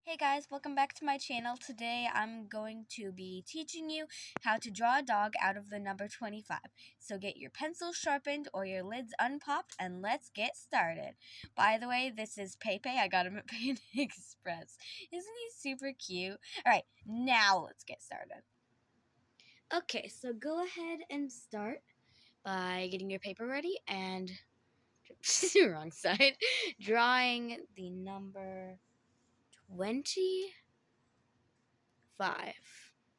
Hey guys, welcome back to my channel. Today I'm going to be teaching you how to draw a dog out of the number 25. So get your pencil sharpened or your lids unpopped and let's get started. By the way, this is Pepe. I got him at Panda Express. Isn't he super cute? Alright, now let's get started. Okay, so go ahead and start by getting your paper ready and wrong side. Drawing the number 25,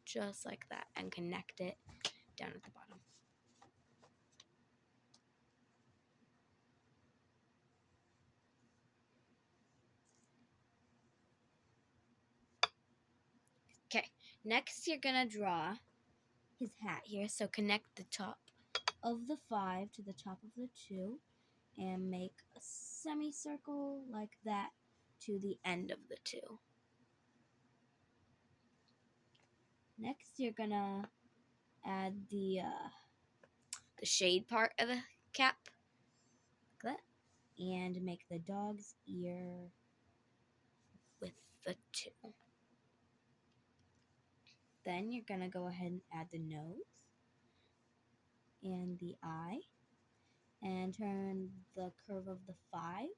just like that, and connect it down at the bottom. Okay, next you're gonna draw his hat here, so connect the top of the 5 to the top of the 2 and make a semicircle like that to the end of the 2. Next you're gonna add the shade part of the cap like that and make the dog's ear with the 2. Then you're gonna go ahead and add the nose and the eye and turn the curve of the 5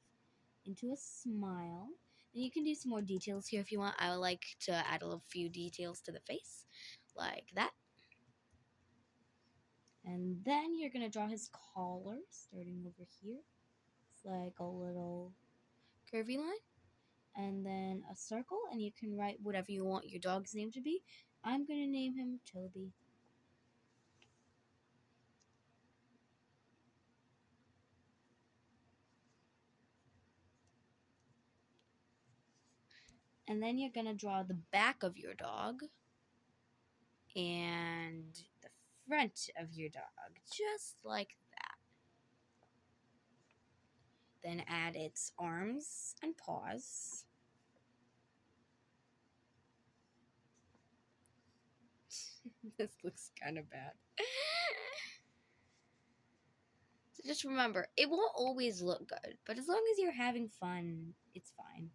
into a smile. And you can do some more details here if you want. I would like to add a few details to the face, like that. And then you're going to draw his collar, starting over here. It's like a little curvy line. And then a circle, and you can write whatever you want your dog's name to be. I'm going to name him Toby. And then you're going to draw the back of your dog and the front of your dog, just like that. Then add its arms and paws. This looks kind of bad. So just remember, it won't always look good, but as long as you're having fun, it's fine.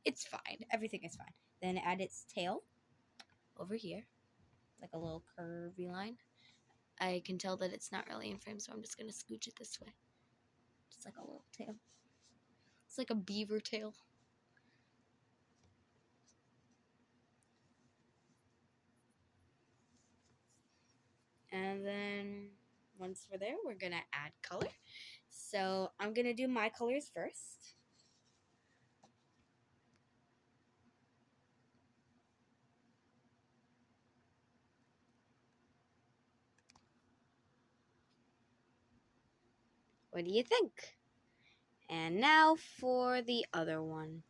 It's fine. Everything is fine. Then add its tail over here, like a little curvy line. I can tell that it's not really in frame, so I'm just going to scooch it this way. Just like a little tail. It's like a beaver tail. And then once we're there, we're going to add color. So I'm going to do my colors first. What do you think? And now for the other one.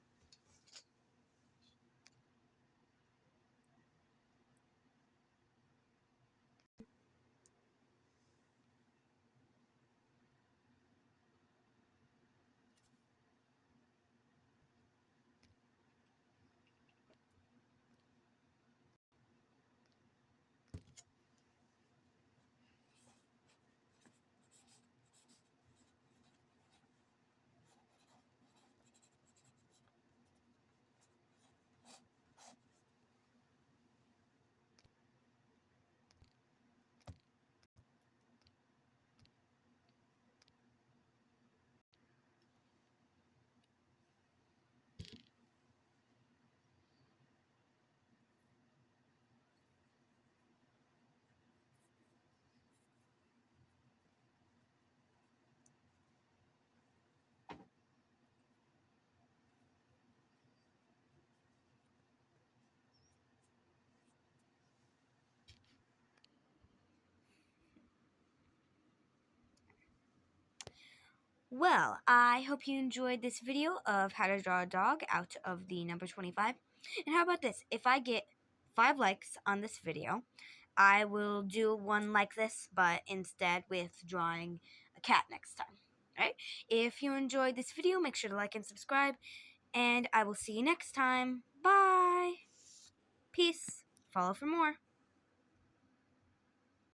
Well, I hope you enjoyed this video of how to draw a dog out of the number 25. And how about this? If I get 5 likes on this video, I will do one like this, but instead with drawing a cat next time. Alright? If you enjoyed this video, make sure to like and subscribe. And I will see you next time. Bye! Peace. Follow for more.